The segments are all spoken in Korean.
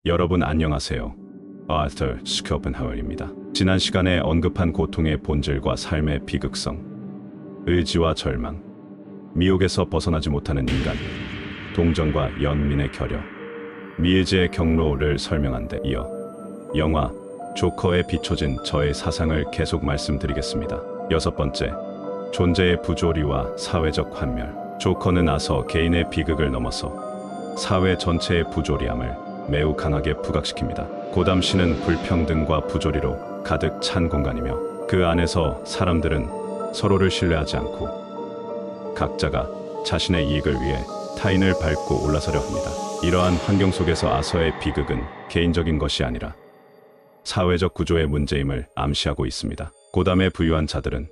여러분 안녕하세요. 아터 스코펜하워입니다. 지난 시간에 언급한 고통의 본질과 삶의 비극성, 의지와 절망, 미혹에서 벗어나지 못하는 인간, 동정과 연민의 결여, 미의지의 경로를 설명한 데 이어 영화 조커에 비춰진 저의 사상을 계속 말씀드리겠습니다. 여섯 번째, 존재의 부조리와 사회적 환멸. 조커는 아서 개인의 비극을 넘어서 사회 전체의 부조리함을 매우 강하게 부각시킵니다. 고담 시는 불평등과 부조리로 가득 찬 공간이며 그 안에서 사람들은 서로를 신뢰하지 않고 각자가 자신의 이익을 위해 타인을 밟고 올라서려 합니다. 이러한 환경 속에서 아서의 비극은 개인적인 것이 아니라 사회적 구조의 문제임을 암시하고 있습니다. 고담에 부유한 자들은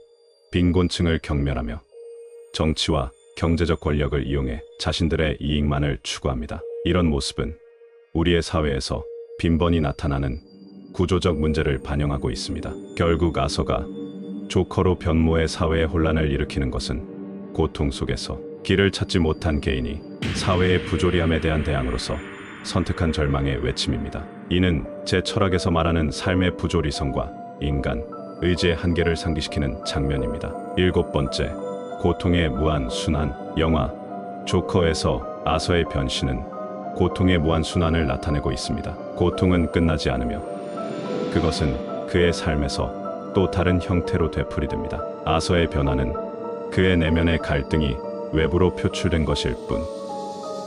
빈곤층을 경멸하며 정치와 경제적 권력을 이용해 자신들의 이익만을 추구합니다. 이런 모습은 우리의 사회에서 빈번히 나타나는 구조적 문제를 반영하고 있습니다. 결국 아서가 조커로 변모해 사회의 혼란을 일으키는 것은 고통 속에서 길을 찾지 못한 개인이 사회의 부조리함에 대한 대항으로서 선택한 절망의 외침입니다. 이는 제 철학에서 말하는 삶의 부조리성과 인간, 의지의 한계를 상기시키는 장면입니다. 일곱 번째, 고통의 무한 순환. 영화 조커에서 아서의 변신은 고통의 무한 순환을 나타내고 있습니다. 고통은 끝나지 않으며 그것은 그의 삶에서 또 다른 형태로 되풀이됩니다. 아서의 변화는 그의 내면의 갈등이 외부로 표출된 것일 뿐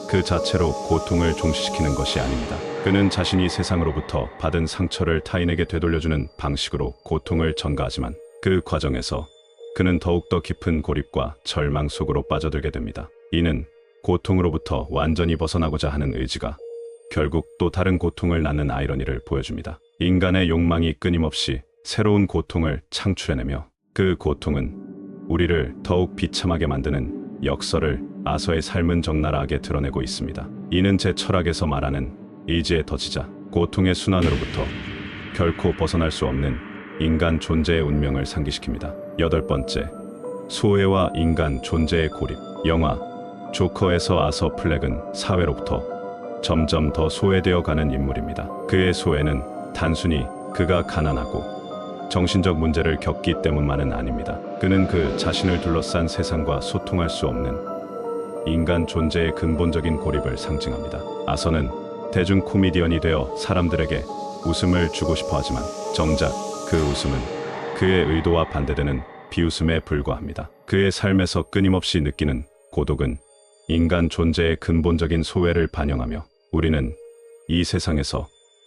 그 자체로 고통을 종식시키는 것이 아닙니다. 그는 자신이 세상으로부터 받은 상처를 타인에게 되돌려주는 방식으로 고통을 전가하지만 그 과정에서 그는 더욱더 깊은 고립과 절망 속으로 빠져들게 됩니다. 이는 고통으로부터 완전히 벗어나고자 하는 의지가 결국 또 다른 고통을 낳는 아이러니를 보여줍니다. 인간의 욕망이 끊임없이 새로운 고통을 창출해내며 그 고통은 우리를 더욱 비참하게 만드는 역설을 아서의 삶은 적나라하게 드러내고 있습니다. 이는 제 철학에서 말하는 의지의 덫이자 고통의 순환으로부터 결코 벗어날 수 없는 인간 존재의 운명을 상기시킵니다. 여덟 번째, 소외와 인간 존재의 고립. 영화 조커에서 아서 플렉은 사회로부터 점점 더 소외되어 가는 인물입니다. 그의 소외는 단순히 그가 가난하고 정신적 문제를 겪기 때문만은 아닙니다. 그는 그 자신을 둘러싼 세상과 소통할 수 없는 인간 존재의 근본적인 고립을 상징합니다. 아서는 대중 코미디언이 되어 사람들에게 웃음을 주고 싶어 하지만 정작 그 웃음은 그의 의도와 반대되는 비웃음에 불과합니다. 그의 삶에서 끊임없이 느끼는 고독은 인간 존재의 근본적인 소외를 반영하며 우리는 이 세상에서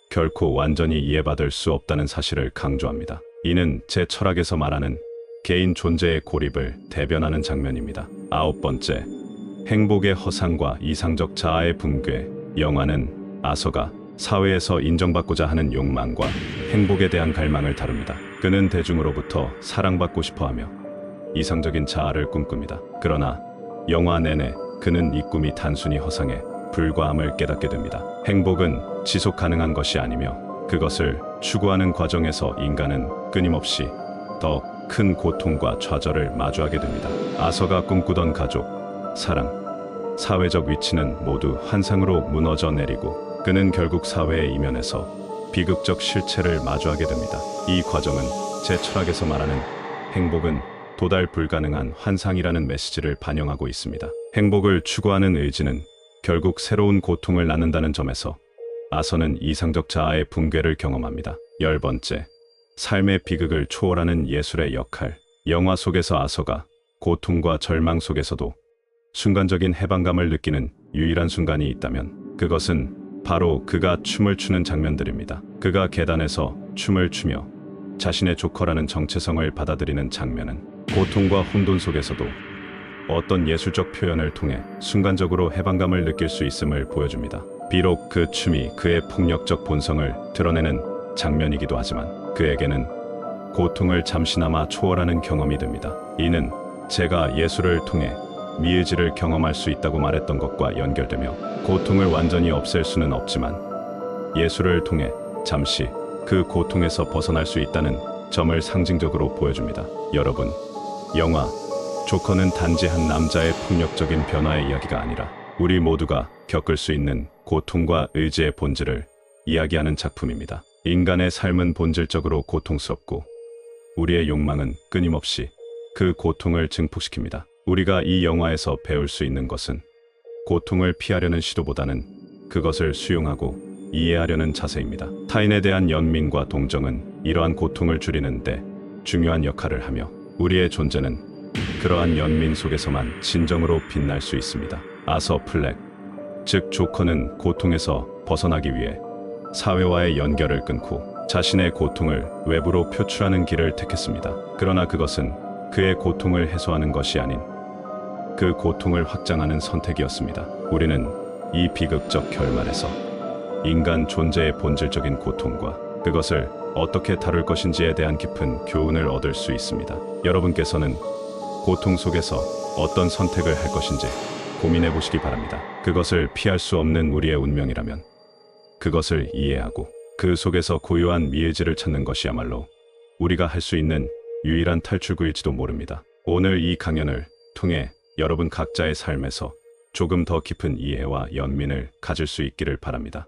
결코 완전히 이해받을 수 없다는 사실을 강조합니다. 이는 제 철학에서 말하는 개인 존재의 고립을 대변하는 장면입니다. 아홉 번째, 행복의 허상과 이상적 자아의 붕괴. 영화는 아서가 사회에서 인정받고자 하는 욕망과 행복에 대한 갈망을 다룹니다. 그는 대중으로부터 사랑받고 싶어하며 이상적인 자아를 꿈꿉니다. 그러나 영화 내내 그는 이 꿈이 단순히 허상에 불과함을 깨닫게 됩니다. 행복은 지속 가능한 것이 아니며 그것을 추구하는 과정에서 인간은 끊임없이 더 큰 고통과 좌절을 마주하게 됩니다. 아서가 꿈꾸던 가족, 사랑, 사회적 위치는 모두 환상으로 무너져 내리고 그는 결국 사회의 이면에서 비극적 실체를 마주하게 됩니다. 이 과정은 제 철학에서 말하는 행복은 도달 불가능한 환상이라는 메시지를 반영하고 있습니다. 행복을 추구하는 의지는 결국 새로운 고통을 낳는다는 점에서 아서는 이상적 자아의 붕괴를 경험합니다. 열 번째, 삶의 비극을 초월하는 예술의 역할. 영화 속에서 아서가 고통과 절망 속에서도 순간적인 해방감을 느끼는 유일한 순간이 있다면 그것은 바로 그가 춤을 추는 장면들입니다. 그가 계단에서 춤을 추며 자신의 조커라는 정체성을 받아들이는 장면은 고통과 혼돈 속에서도 어떤 예술적 표현을 통해 순간적으로 해방감을 느낄 수 있음을 보여줍니다. 비록 그 춤이 그의 폭력적 본성을 드러내는 장면이기도 하지만 그에게는 고통을 잠시나마 초월하는 경험이 됩니다. 이는 제가 예술을 통해 미의지를 경험할 수 있다고 말했던 것과 연결되며 고통을 완전히 없앨 수는 없지만 예술을 통해 잠시 그 고통에서 벗어날 수 있다는 점을 상징적으로 보여줍니다. 여러분, 영화 조커는 단지 한 남자의 폭력적인 변화의 이야기가 아니라 우리 모두가 겪을 수 있는 고통과 의지의 본질을 이야기하는 작품입니다. 인간의 삶은 본질적으로 고통스럽고 우리의 욕망은 끊임없이 그 고통을 증폭시킵니다. 우리가 이 영화에서 배울 수 있는 것은 고통을 피하려는 시도보다는 그것을 수용하고 이해하려는 자세입니다. 타인에 대한 연민과 동정은 이러한 고통을 줄이는데 중요한 역할을 하며 우리의 존재는 그러한 연민 속에서만 진정으로 빛날 수 있습니다. 아서 플렉, 즉 조커는 고통에서 벗어나기 위해 사회와의 연결을 끊고 자신의 고통을 외부로 표출하는 길을 택했습니다. 그러나 그것은 그의 고통을 해소하는 것이 아닌 그 고통을 확장하는 선택이었습니다. 우리는 이 비극적 결말에서 인간 존재의 본질적인 고통과 그것을 어떻게 다룰 것인지에 대한 깊은 교훈을 얻을 수 있습니다. 여러분께서는 고통 속에서 어떤 선택을 할 것인지 고민해 보시기 바랍니다. 그것을 피할 수 없는 우리의 운명이라면 그것을 이해하고 그 속에서 고요한 미의지를 찾는 것이야말로 우리가 할 수 있는 유일한 탈출구일지도 모릅니다. 오늘 이 강연을 통해 여러분 각자의 삶에서 조금 더 깊은 이해와 연민을 가질 수 있기를 바랍니다.